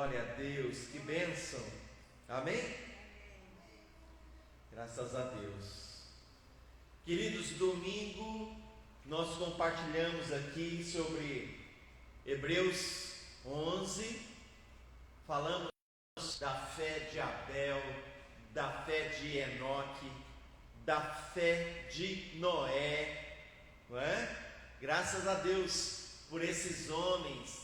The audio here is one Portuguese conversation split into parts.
Glória a Deus, que bênção. Amém? Graças a Deus. Queridos, domingo nós compartilhamos aqui sobre Hebreus 11, falamos da fé de Abel, da fé de Enoque, da fé de Noé, não é? Graças a Deus por esses homens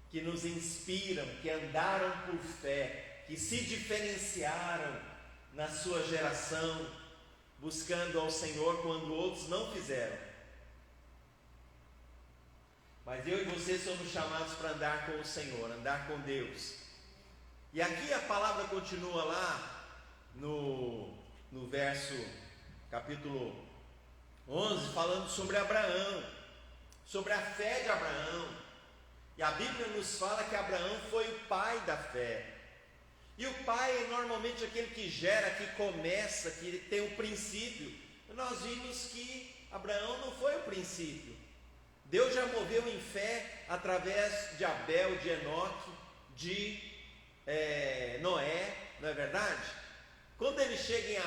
que nos inspiram, que andaram por fé, que se diferenciaram na sua geração, buscando ao Senhor quando outros não fizeram. Mas eu e você somos chamados para andar com o Senhor, andar com Deus. E aqui a palavra continua lá no verso, capítulo 11, falando sobre Abraão, sobre a fé de Abraão. E a Bíblia nos fala que Abraão foi o pai da fé. E o pai é normalmente aquele que gera, que começa, que tem o princípio. Nós vimos que Abraão não foi o princípio. Deus já moveu em fé através de Abel, de Enoque, de Noé, não é verdade? Quando ele chega em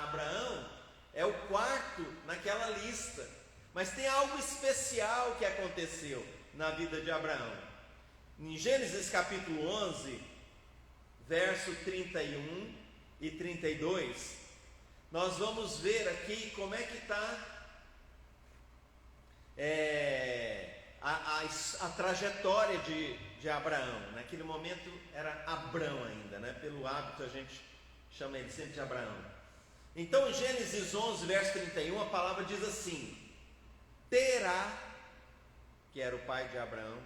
Abraão, é o quarto naquela lista. Mas tem algo especial que aconteceu na vida de Abraão. Em Gênesis capítulo 11, verso 31 e 32, nós vamos ver aqui como é que está a trajetória de Abraão. Naquele momento era Abrão ainda, né? Pelo hábito a gente chama ele sempre de Abraão. Então em Gênesis 11, verso 31, a palavra diz assim: Terá, que era o pai de Abraão,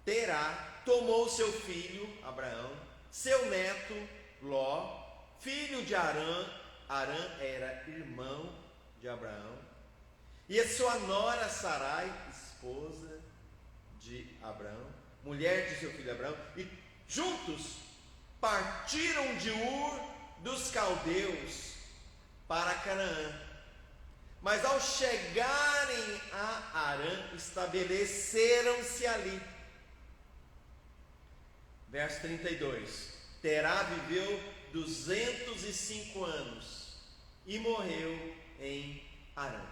Terá tomou seu filho Abraão, seu neto Ló, filho de Arã. Arã era irmão de Abraão, e a sua nora Sarai, esposa de Abraão, mulher de seu filho Abraão, e juntos partiram de Ur dos caldeus para Canaã. Mas ao chegarem a Arã, estabeleceram-se ali. Verso 32. Terá viveu 205 anos e morreu em Arã.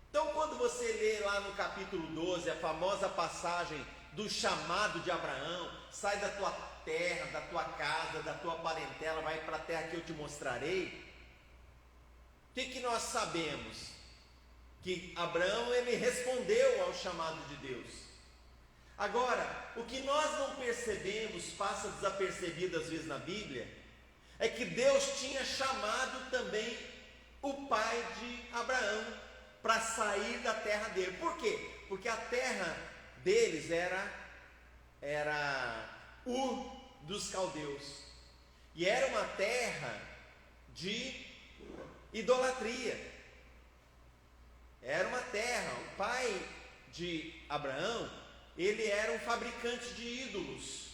Então, quando você lê lá no capítulo 12, a famosa passagem do chamado de Abraão: sai da tua terra, da tua casa, da tua parentela, vai para a terra que eu te mostrarei. O que nós sabemos? Que Abraão, ele respondeu ao chamado de Deus. Agora, o que nós não percebemos, passa desapercebido às vezes na Bíblia, é que Deus tinha chamado também o pai de Abraão para sair da terra dele. Por quê? Porque a terra deles era Ur dos caldeus, e era uma terra de idolatria. Era uma terra, o pai de Abraão, ele era um fabricante de ídolos.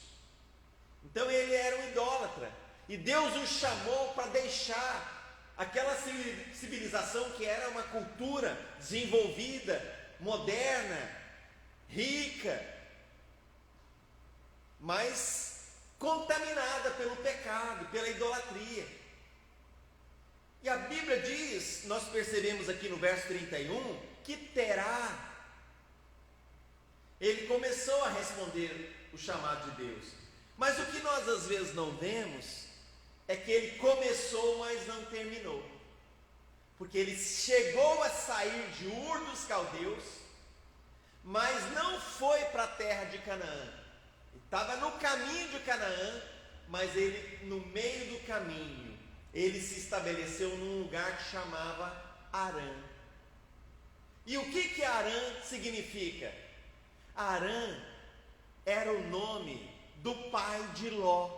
Então ele era um idólatra, e Deus o chamou para deixar aquela civilização que era uma cultura desenvolvida, moderna, rica, mas contaminada pelo pecado, pela idolatria. E a Bíblia diz, nós percebemos aqui no verso 31, que Terá, ele começou a responder o chamado de Deus. Mas o que nós às vezes não vemos é que ele começou, mas não terminou. Porque ele chegou a sair de Ur dos caldeus, mas não foi para a terra de Canaã. Ele estava no caminho de Canaã, mas ele, no meio do caminho, ele se estabeleceu num lugar que chamava Arã. E o que Arã significa? Arã era o nome do pai de Ló.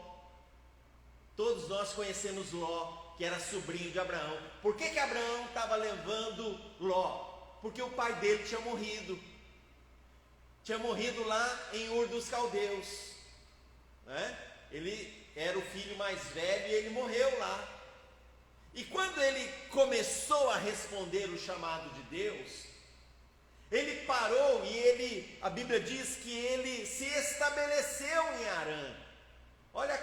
Todos nós conhecemos Ló, que era sobrinho de Abraão. Por que Abraão estava levando Ló? Porque o pai dele tinha morrido. Tinha morrido lá em Ur dos caldeus, né? Ele era o filho mais velho e ele morreu lá. E quando ele começou a responder o chamado de Deus, ele parou e a Bíblia diz que ele se estabeleceu em Arã.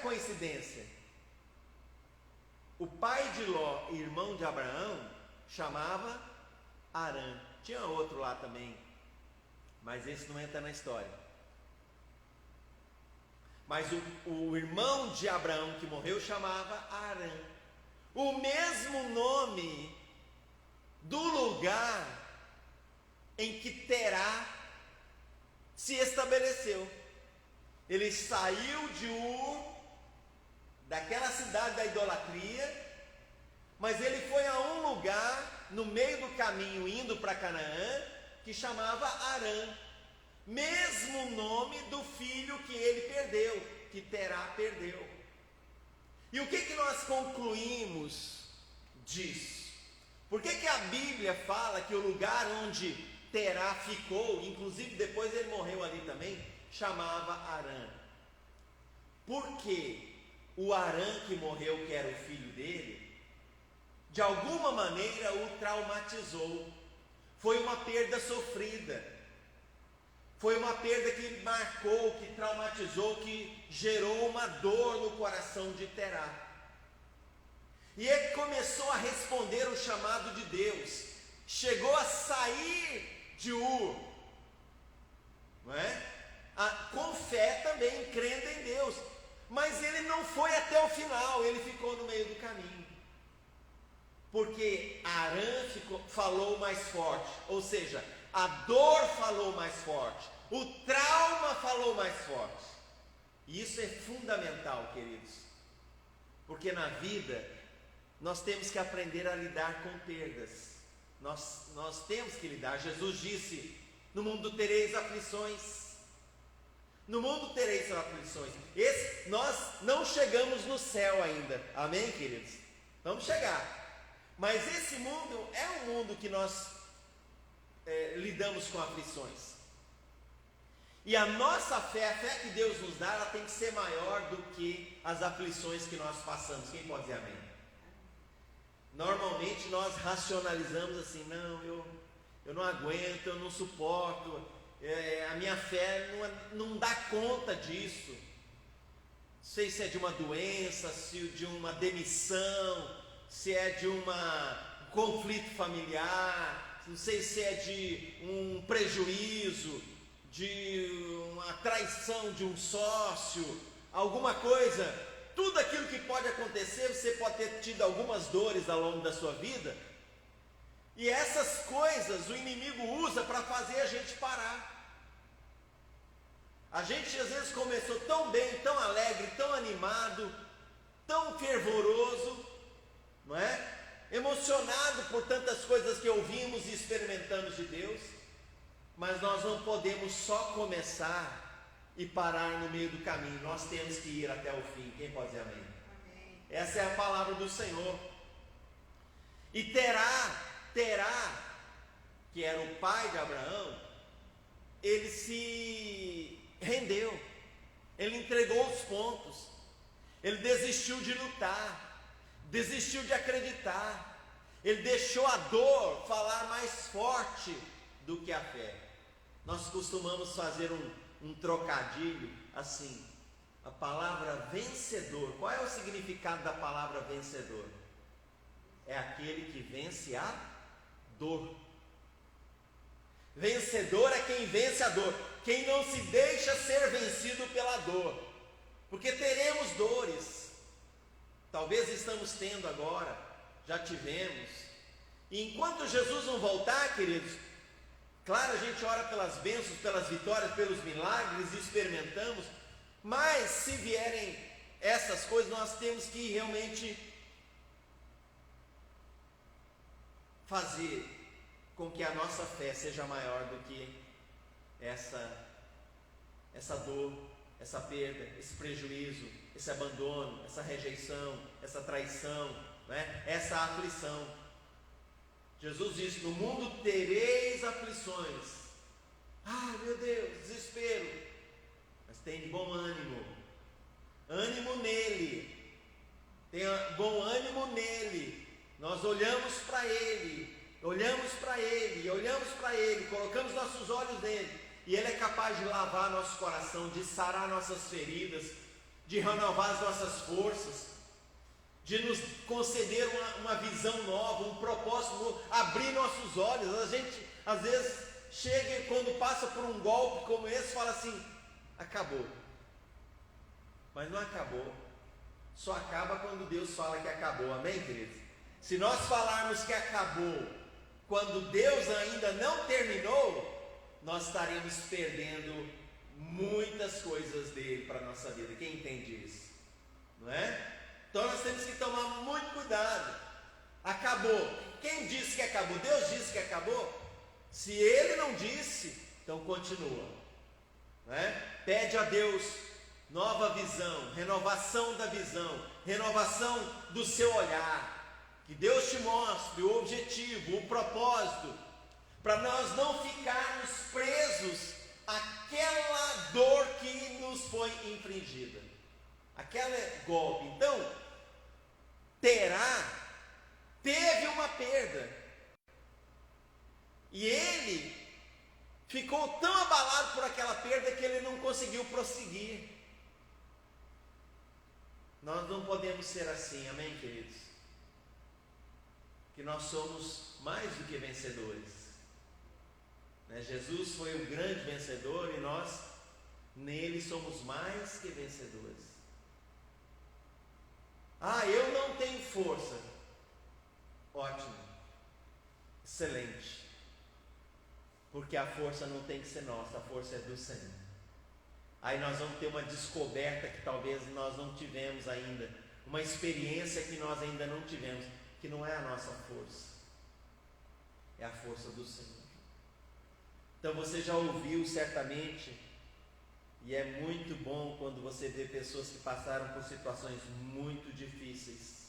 coincidência. O pai de Ló, irmão de Abraão, chamava Harã. Tinha outro lá também, mas esse não entra na história. Mas o irmão de Abraão que morreu chamava Harã. O mesmo nome do lugar em que Terá se estabeleceu. Ele saiu de Ur, daquela cidade da idolatria, mas ele foi a um lugar no meio do caminho indo para Canaã que chamava Harã, mesmo nome do filho que ele perdeu, que Terá perdeu. E o que nós concluímos disso? Por que a Bíblia fala que o lugar onde Terá ficou, inclusive depois ele morreu ali também, chamava Harã? Porque o Harã que morreu, que era o filho dele, de alguma maneira o traumatizou. Foi uma perda sofrida, foi uma perda que marcou, que traumatizou, que gerou uma dor no coração de Terá. E ele começou a responder o chamado de Deus, chegou a sair de Ur, não é? Com fé também, crendo em Deus, mas ele não foi até o final, ele ficou no meio do caminho, porque Harã falou mais forte, ou seja, a dor falou mais forte, o trauma falou mais forte. E isso é fundamental, queridos, porque na vida nós temos que aprender a lidar com perdas. Nós temos que lidar. Jesus disse: no mundo tereis aflições. No mundo tereis aflições. Nós não chegamos no céu ainda, amém, queridos? Vamos chegar. Mas esse mundo é um mundo que nós lidamos com aflições. E a nossa fé, a fé que Deus nos dá, ela tem que ser maior do que as aflições que nós passamos. Quem pode dizer amém? Normalmente nós racionalizamos assim: não, eu não aguento, eu não suporto, a minha fé não dá conta disso. Não sei se é de uma doença, se de uma demissão, se é de um conflito familiar, não sei se é de um prejuízo, de uma traição de um sócio, alguma coisa. Tudo aquilo que pode acontecer, você pode ter tido algumas dores ao longo da sua vida, e essas coisas o inimigo usa para fazer a gente parar. A gente às vezes começou tão bem, tão alegre, tão animado, tão fervoroso, não é? Emocionado por tantas coisas que ouvimos e experimentamos de Deus, mas nós não podemos só começar e parar no meio do caminho. Nós temos que ir até o fim. Quem pode dizer amém? Amém. Essa é a palavra do Senhor. E Terá, que era o pai de Abraão, ele se rendeu, ele entregou os pontos, ele desistiu de lutar, desistiu de acreditar, ele deixou a dor falar mais forte do que a fé. Nós costumamos fazer um trocadilho assim: a palavra vencedor. Qual é o significado da palavra vencedor? É aquele que vence a dor. Vencedor é quem vence a dor, quem não se deixa ser vencido pela dor, porque teremos dores. Talvez estamos tendo agora, já tivemos, e enquanto Jesus não voltar, queridos, claro, a gente ora pelas bênçãos, pelas vitórias, pelos milagres, e experimentamos, mas se vierem essas coisas, nós temos que realmente fazer com que a nossa fé seja maior do que essa dor, essa perda, esse prejuízo, esse abandono, essa rejeição, essa traição, né? Essa aflição. Jesus disse: no mundo tereis aflições. Ah, meu Deus, desespero. Mas tem de bom ânimo. Ânimo nele. Tenha bom ânimo nele. Nós olhamos para ele, colocamos nossos olhos nele, e ele é capaz de lavar nosso coração, de sarar nossas feridas, de renovar as nossas forças, de nos conceder uma visão nova, um propósito novo, abrir nossos olhos. A gente às vezes chega e quando passa por um golpe como esse, fala assim: acabou. Mas não acabou. Só acaba quando Deus fala que acabou, amém, queridos? Se nós falarmos que acabou quando Deus ainda não terminou, nós estaremos perdendo muitas coisas dele para a nossa vida. Quem entende isso? Não é? Então nós temos que tomar muito cuidado. Acabou. Quem disse que acabou? Deus disse que acabou? Se ele não disse, então continua. Não é? Pede a Deus nova visão, renovação da visão, renovação do seu olhar. Que Deus te mostre o objetivo, o propósito, para nós não ficarmos presos àquela dor que nos foi infligida, aquele golpe. Então, teve uma perda, e ele ficou tão abalado por aquela perda que ele não conseguiu prosseguir. Nós não podemos ser assim, amém, queridos? Que nós somos mais do que vencedores, né? Jesus foi o grande vencedor e nós nele somos mais que vencedores. Eu não tenho força. Ótimo, excelente, porque a força não tem que ser nossa, a força é do Senhor. Aí nós vamos ter uma descoberta que talvez nós não tivemos ainda, uma experiência que nós ainda não tivemos, que não é a nossa força, é a força do Senhor. Então você já ouviu certamente, e é muito bom quando você vê pessoas que passaram por situações muito difíceis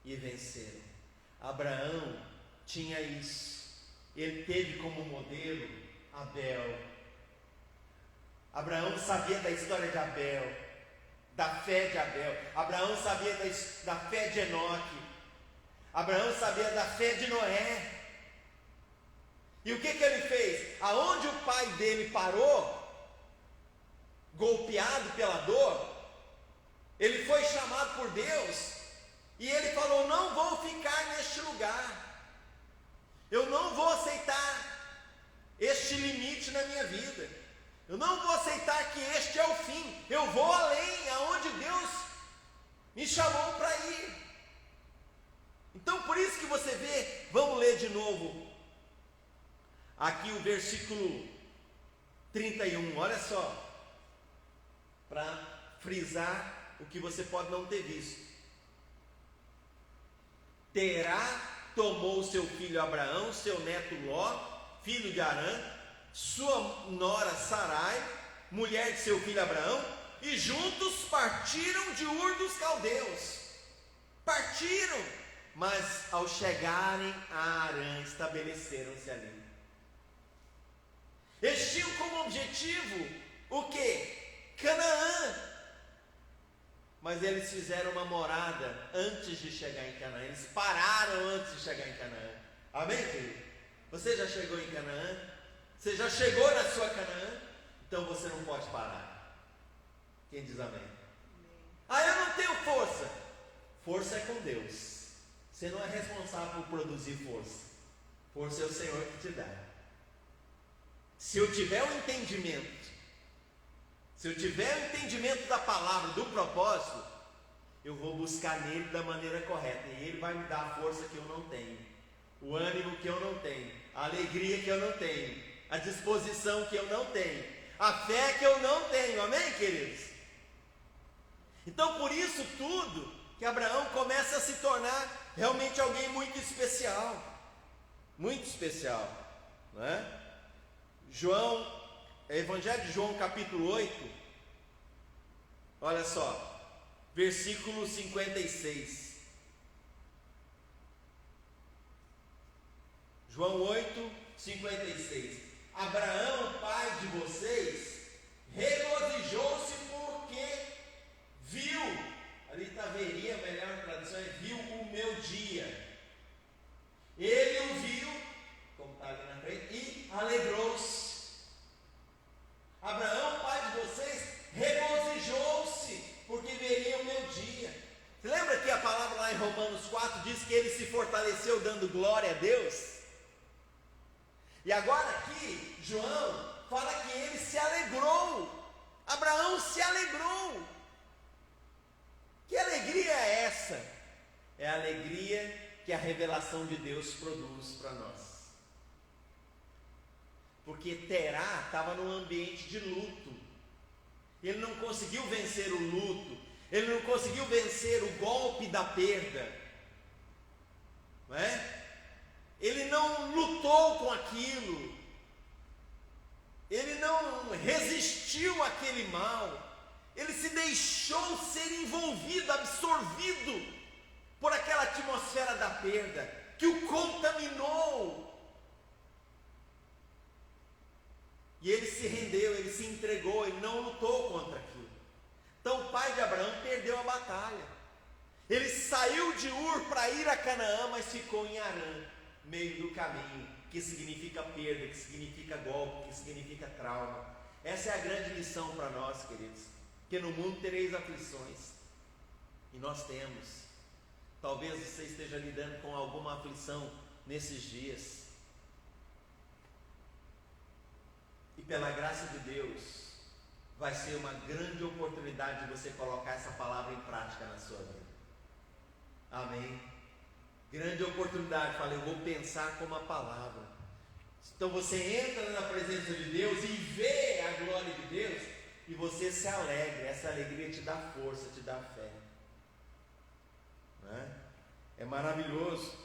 e venceram. Abraão tinha isso, ele teve como modelo Abel. Abraão sabia da história de Abel, da fé de Abel. Abraão sabia da fé de Enoque. Abraão sabia da fé de Noé. E o que ele fez? Aonde o pai dele parou, golpeado pela dor, ele foi chamado por Deus e ele falou: não vou ficar neste lugar, eu não vou aceitar este limite na minha vida, eu não vou aceitar que este é o fim, eu vou além, aonde Deus me chamou para ir. Então por isso que você vê, vamos ler de novo aqui o versículo 31, olha só, para frisar o que você pode não ter visto. Terá tomou seu filho Abraão, seu neto Ló, filho de Harã, sua nora Sarai, mulher de seu filho Abraão, e juntos partiram de Ur dos Caldeus. Partiram, mas ao chegarem a Harã, estabeleceram-se ali. Eles tinham como objetivo o que? Canaã. Mas eles fizeram uma morada antes de chegar em Canaã. Eles pararam antes de chegar em Canaã. Amém, querido? Você já chegou em Canaã? Você já chegou na sua Canaã? Então você não pode parar. Quem diz amém? Eu não tenho força. Força é com Deus. Você não é responsável por produzir força. Força é o Senhor que te dá. Se eu tiver um entendimento, da palavra, do propósito, eu vou buscar nele da maneira correta, e ele vai me dar a força que eu não tenho, o ânimo que eu não tenho, a alegria que eu não tenho, a disposição que eu não tenho, a fé que eu não tenho, amém, queridos? Então por isso tudo, que Abraão começa a se tornar realmente alguém muito especial, não é? Evangelho de João capítulo 8, olha só, versículo 56. João 8, 56. Abraão, pai de vocês, regozijou-se porque viu, ali está veria, a melhor tradução é viu o meu dia. Ele o viu, como está ali na frente, e alegrou-se. Abraão, pai de vocês, regozijou que ele se fortaleceu dando glória a Deus. E agora aqui, João fala que ele se alegrou. Abraão se alegrou. Que alegria é essa? É a alegria que a revelação de Deus produz para nós. Porque Terá estava num ambiente de luto. Ele não conseguiu vencer o luto. Ele não conseguiu vencer o golpe da perda. Não é? Ele não lutou com aquilo. Ele não resistiu àquele mal. Ele se deixou ser envolvido, absorvido por aquela atmosfera da perda que o contaminou. E ele se rendeu, ele se entregou, ele não lutou contra aquilo. Então o pai de Abraão perdeu a batalha. Ele saiu de Ur para ir a Canaã, mas ficou em Harã, meio do caminho, que significa perda, que significa golpe, que significa trauma. Essa é a grande lição para nós, queridos, que no mundo tereis aflições, e nós temos. Talvez você esteja lidando com alguma aflição nesses dias, e pela graça de Deus, vai ser uma grande oportunidade de você colocar essa palavra em prática na sua vida. Amém? Grande oportunidade. Falei, eu vou pensar como a palavra. Então você entra na presença de Deus e vê a glória de Deus, e você se alegra. Essa alegria te dá força, te dá fé. Não é? É maravilhoso.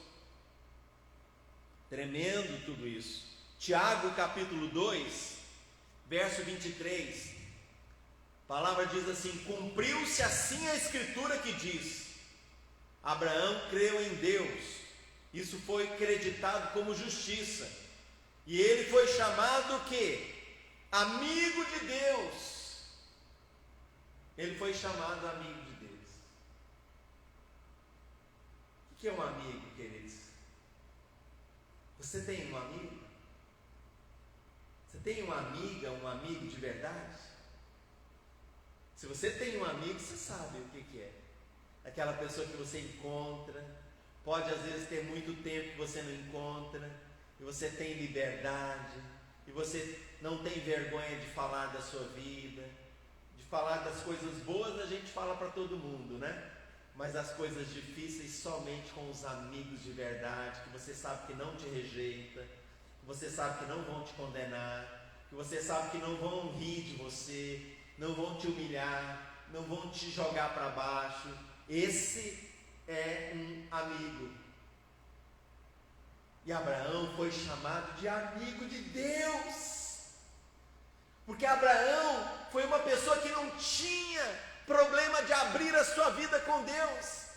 Tremendo tudo isso. Tiago capítulo 2, verso 23. A palavra diz assim: cumpriu-se assim a escritura que diz: Abraão creu em Deus, isso foi creditado como justiça, e ele foi chamado o quê? Amigo de Deus. Ele foi chamado amigo de Deus. O que é um amigo, queridos? Você tem um amigo? Você tem uma amiga, um amigo de verdade? Se você tem um amigo, você sabe o que é. Aquela pessoa que você encontra, pode às vezes ter muito tempo que você não encontra, e você tem liberdade, e você não tem vergonha de falar da sua vida, de falar das coisas boas. A gente fala para todo mundo, né? Mas as coisas difíceis somente com os amigos de verdade, que você sabe que não te rejeita, que você sabe que não vão te condenar, que você sabe que não vão rir de você, não vão te humilhar, não vão te jogar para baixo. Esse é um amigo. E Abraão foi chamado de amigo de Deus, porque Abraão foi uma pessoa que não tinha problema de abrir a sua vida com Deus.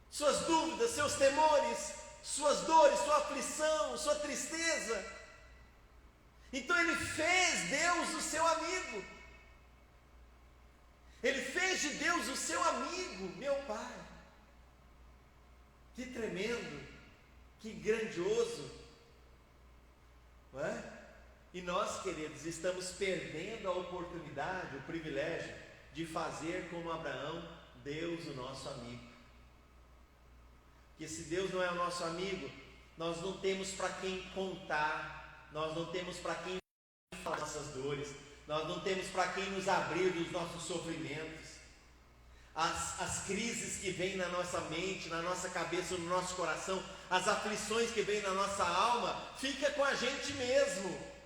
Suas dúvidas, seus temores, suas dores, sua aflição, sua tristeza. Então ele fez Deus o seu amigo. Ele fez de Deus o seu amigo, meu Pai. Que tremendo, que grandioso, não é? E nós, queridos, estamos perdendo a oportunidade, o privilégio de fazer como Abraão, Deus o nosso amigo. Porque se Deus não é o nosso amigo, nós não temos para quem contar, nós não temos para quem falar nossas dores, nós não temos para quem nos abrir dos nossos sofrimentos. As crises que vêm na nossa mente, na nossa cabeça, no nosso coração, as aflições que vêm na nossa alma, fica com a gente mesmo.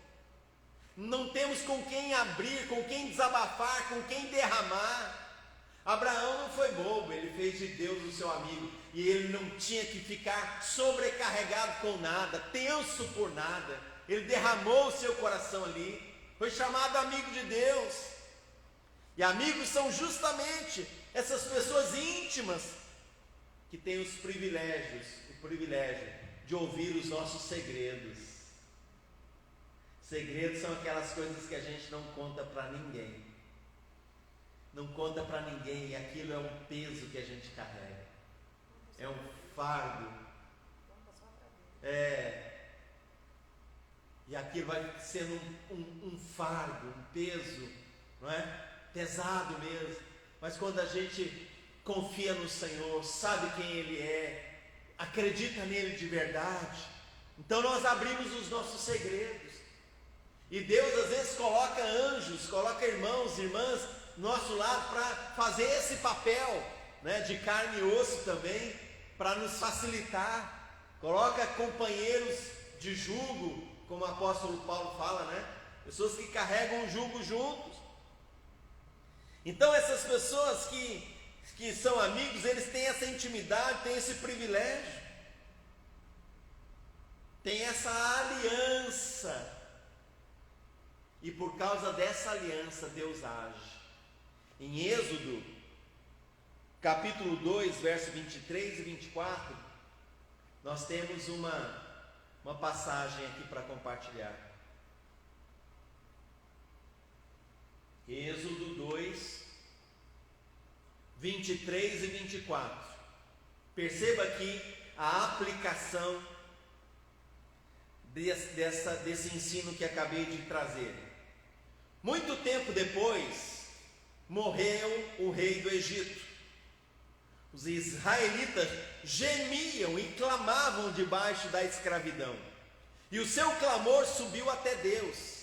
Não temos com quem abrir, com quem desabafar, com quem derramar. Abraão não foi bobo, ele fez de Deus o seu amigo, e ele não tinha que ficar sobrecarregado com nada, tenso por nada. Ele derramou o seu coração ali, foi chamado amigo de Deus. E amigos são justamente essas pessoas íntimas que têm o privilégio de ouvir os nossos segredos. Segredos são aquelas coisas que a gente não conta para ninguém. Não conta para ninguém, e aquilo é um peso que a gente carrega. É um fardo. E aquilo vai sendo um fardo, um peso, não é? Pesado mesmo. Mas quando a gente confia no Senhor, sabe quem Ele é, acredita nele de verdade. Então nós abrimos os nossos segredos. E Deus às vezes coloca anjos, coloca irmãos, irmãs do nosso lado para fazer esse papel, né, de carne e osso também, para nos facilitar. Coloca companheiros de jugo, como o apóstolo Paulo fala, né? Pessoas que carregam o jugo juntos. Então essas pessoas que são amigos, eles têm essa intimidade, têm esse privilégio, tem essa aliança. E por causa dessa aliança Deus age. Em Êxodo, capítulo 2, verso 23 e 24, nós temos uma passagem aqui para compartilhar. Êxodo 2, 23 e 24. Perceba aqui a aplicação desse ensino que acabei de trazer. Muito tempo depois, morreu o rei do Egito. Os israelitas gemiam e clamavam debaixo da escravidão, e o seu clamor subiu até Deus.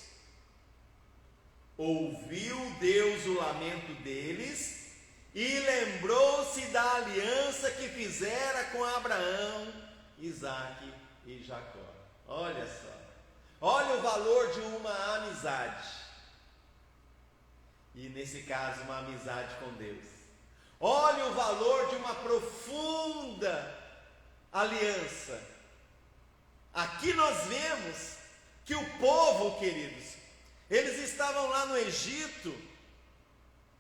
Ouviu Deus o lamento deles e lembrou-se da aliança que fizera com Abraão, Isaque e Jacó. Olha só, olha o valor de uma amizade. E nesse caso, uma amizade com Deus. Olha o valor de uma profunda aliança. Aqui nós vemos que o povo, queridos, eles estavam lá no Egito,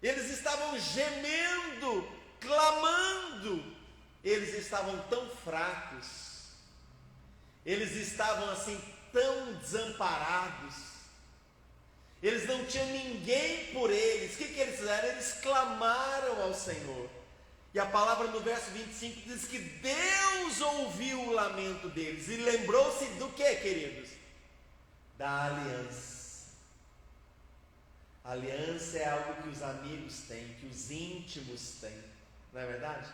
eles estavam gemendo, clamando, eles estavam tão fracos, eles estavam assim tão desamparados, eles não tinham ninguém por eles. O que eles fizeram? Eles clamaram ao Senhor. E a palavra no verso 25 diz que Deus ouviu o lamento deles e lembrou-se do que, queridos? Da aliança. A aliança é algo que os amigos têm, que os íntimos têm, não é verdade?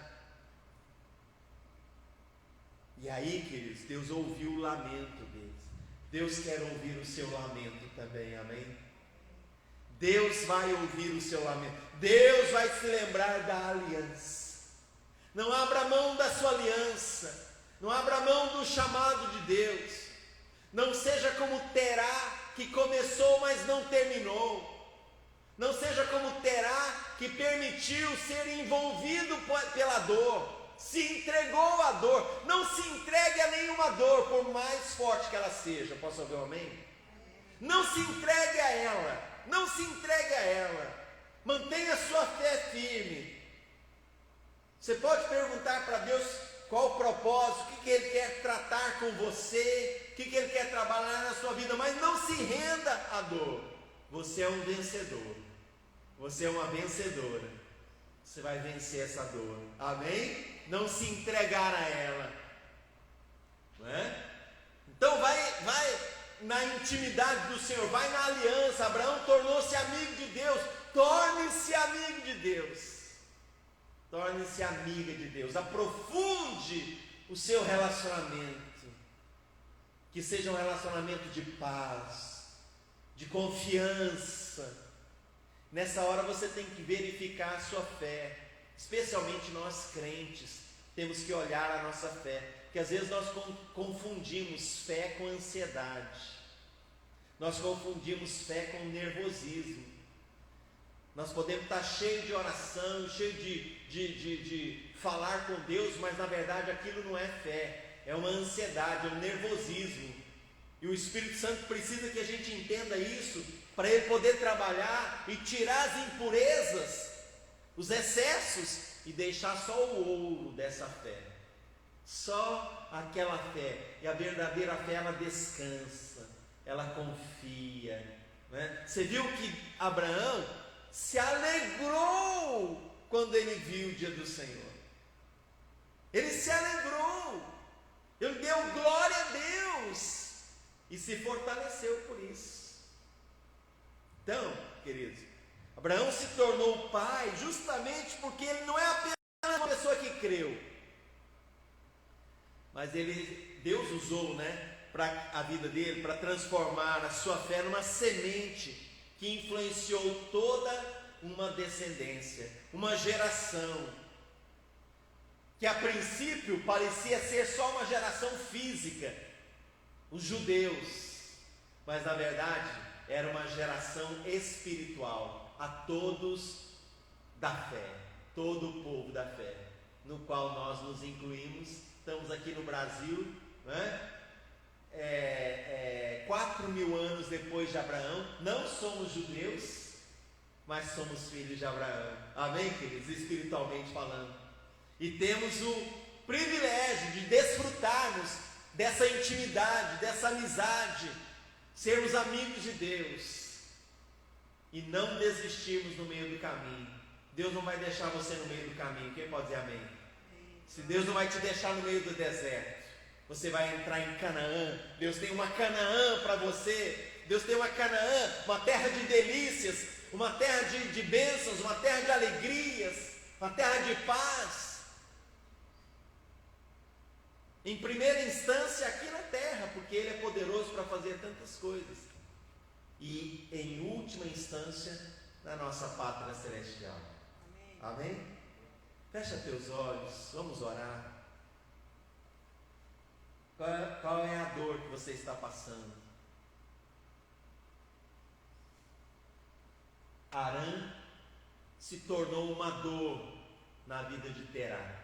E aí, queridos, Deus ouviu o lamento deles. Deus quer ouvir o seu lamento também, amém? Deus vai ouvir o seu lamento. Deus vai se lembrar da aliança. Não abra mão da sua aliança. Não abra mão do chamado de Deus. Não seja como Terá, que começou, mas não terminou. Não seja como Terá, que permitiu ser envolvido pela dor. Se entregou à dor. Não se entregue a nenhuma dor, por mais forte que ela seja. Posso ouvir um amém? Não se entregue a ela. Não se entregue a ela. Mantenha sua fé firme. Você pode perguntar para Deus qual o propósito, o que Ele quer tratar com você, o que Ele quer trabalhar na sua vida, mas não se renda à dor. Você é um vencedor. Você é uma vencedora. Você vai vencer essa dor. Amém? Não se entregar a ela. Não é? Então vai na intimidade do Senhor, vai na aliança. Abraão tornou-se amigo de Deus. Torne-se amigo de Deus. Torne-se amiga de Deus. Aprofunde o seu relacionamento. Que seja um relacionamento de paz, de confiança. Nessa hora você tem que verificar a sua fé. Especialmente nós crentes, temos que olhar a nossa fé. Porque às vezes nós confundimos fé com ansiedade. Nós confundimos fé com nervosismo. Nós podemos estar cheios de oração, cheios de falar com Deus, mas na verdade aquilo não é fé, é uma ansiedade, é um nervosismo. E o Espírito Santo precisa que a gente entenda isso, para Ele poder trabalhar e tirar as impurezas, os excessos, e deixar só o ouro dessa fé. Só aquela fé. E a verdadeira fé, ela descansa, ela confia, né? Você viu que Abraão se alegrou quando ele viu o dia do Senhor. Ele se alegrou, ele deu glória a Deus e se fortaleceu por isso. Então, queridos, Abraão se tornou pai justamente porque ele não é apenas pessoa que creu, mas Deus usou, para a vida dele, para transformar a sua fé numa semente que influenciou toda uma descendência, uma geração, que a princípio parecia ser só uma geração física, os judeus, mas na verdade era uma geração espiritual, a todos da fé, todo o povo da fé, no qual nós nos incluímos. Estamos aqui no Brasil, 4.000 anos depois de Abraão, não somos judeus, mas somos filhos de Abraão, amém, queridos, espiritualmente falando, e temos o privilégio de desfrutarmos dessa intimidade, dessa amizade, sermos amigos de Deus, e não desistirmos no meio do caminho. Deus não vai deixar você no meio do caminho, quem pode dizer amém? Se Deus não vai te deixar no meio do deserto, você vai entrar em Canaã. Deus tem uma Canaã para você, Deus tem uma Canaã, uma terra de delícias, uma terra de bênçãos, uma terra de alegrias, uma terra de paz. Em primeira instância aqui na terra, porque Ele é poderoso para fazer tantas coisas. E em última instância, na nossa pátria celestial. Amém? Amém? Fecha teus olhos, vamos orar. Qual é a dor que você está passando? Arã se tornou uma dor na vida de Terá.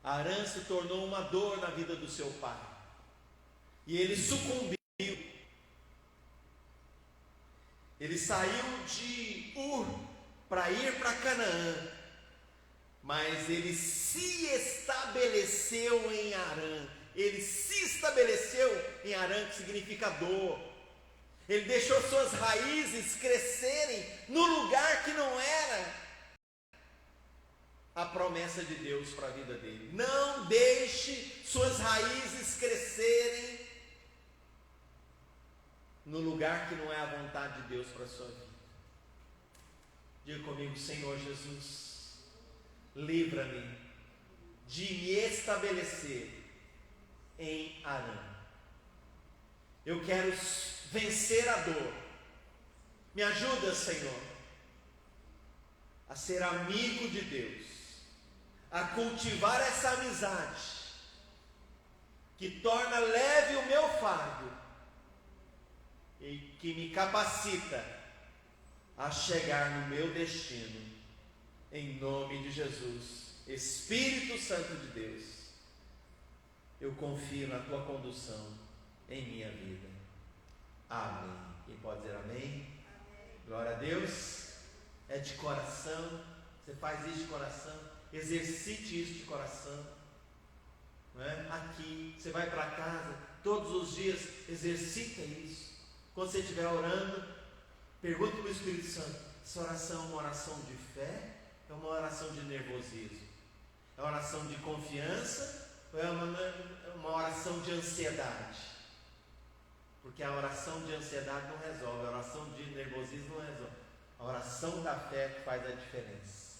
Arã se tornou uma dor na vida do seu pai. E ele sucumbiu. Ele saiu de Ur para ir para Canaã. Mas ele se estabeleceu em Arã. Ele se estabeleceu em Arã, que significa dor. Ele deixou suas raízes crescerem no lugar que não era a promessa de Deus para a vida dele. Não deixe suas raízes crescerem no lugar que não é a vontade de Deus para a sua vida. Diga comigo: Senhor Jesus, livra-me de me estabelecer em Arã. Eu quero vencer a dor. Me ajuda, Senhor, a ser amigo de Deus, a cultivar essa amizade que torna leve o meu fardo e que me capacita a chegar no meu destino, em nome de Jesus. Espírito Santo de Deus, eu confio na tua condução em minha vida. Amém. Quem pode dizer amém? Amém. Glória a Deus. É de coração. Você faz isso de coração. Exercite isso de coração. Não é? Aqui, você vai para casa, todos os dias, exercita isso. Quando você estiver orando, pergunta para o Espírito Santo: essa oração é uma oração de fé? É uma oração de nervosismo? É uma oração de confiança? Ou é uma oração de ansiedade? Porque a oração de ansiedade não resolve, a oração de nervosismo não resolve. A oração da fé que faz a diferença.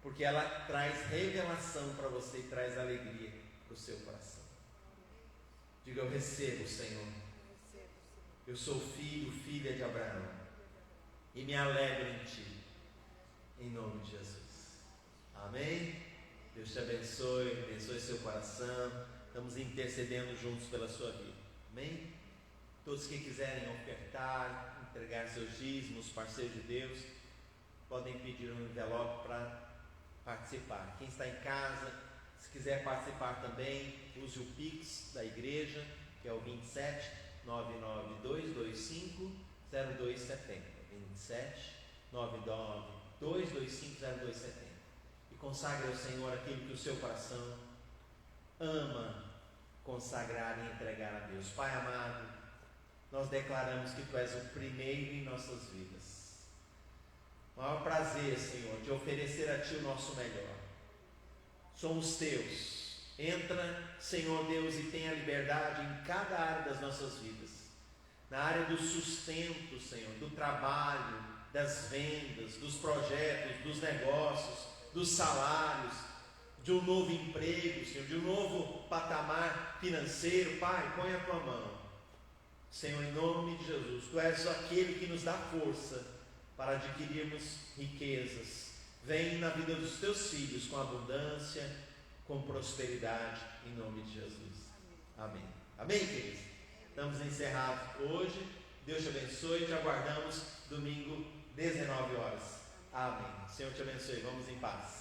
Porque ela traz revelação para você e traz alegria para o seu coração. Diga: eu recebo, Senhor. Eu sou filho, filha de Abraão. E me alegro em Ti. Em nome de Jesus. Amém? Deus te abençoe, abençoe seu coração. Estamos intercedendo juntos pela sua vida. Amém? Todos que quiserem ofertar, entregar seus dízimos, parceiros de Deus, podem pedir um envelope para participar. Quem está em casa, se quiser participar também, use o Pix da igreja, que é o 27 99225 0270. 27 99225 0270. E consagre ao Senhor aquilo que o seu coração ama consagrar e entregar a Deus. Pai amado, nós declaramos que Tu és o primeiro em nossas vidas. O maior prazer, Senhor, de oferecer a Ti o nosso melhor. Somos Teus. Entra, Senhor Deus, e tenha liberdade em cada área das nossas vidas. Na área do sustento, Senhor, do trabalho, das vendas, dos projetos, dos negócios, dos salários, de um novo emprego, Senhor, de um novo patamar financeiro. Pai, põe a tua mão, Senhor, em nome de Jesus. Tu és aquele que nos dá força para adquirirmos riquezas. Vem na vida dos teus filhos com abundância, com prosperidade, em nome de Jesus. Amém. Amém, queridos? Estamos encerrados hoje. Deus te abençoe. Te aguardamos domingo, 19 horas. Amém. Senhor te abençoe. Vamos em paz.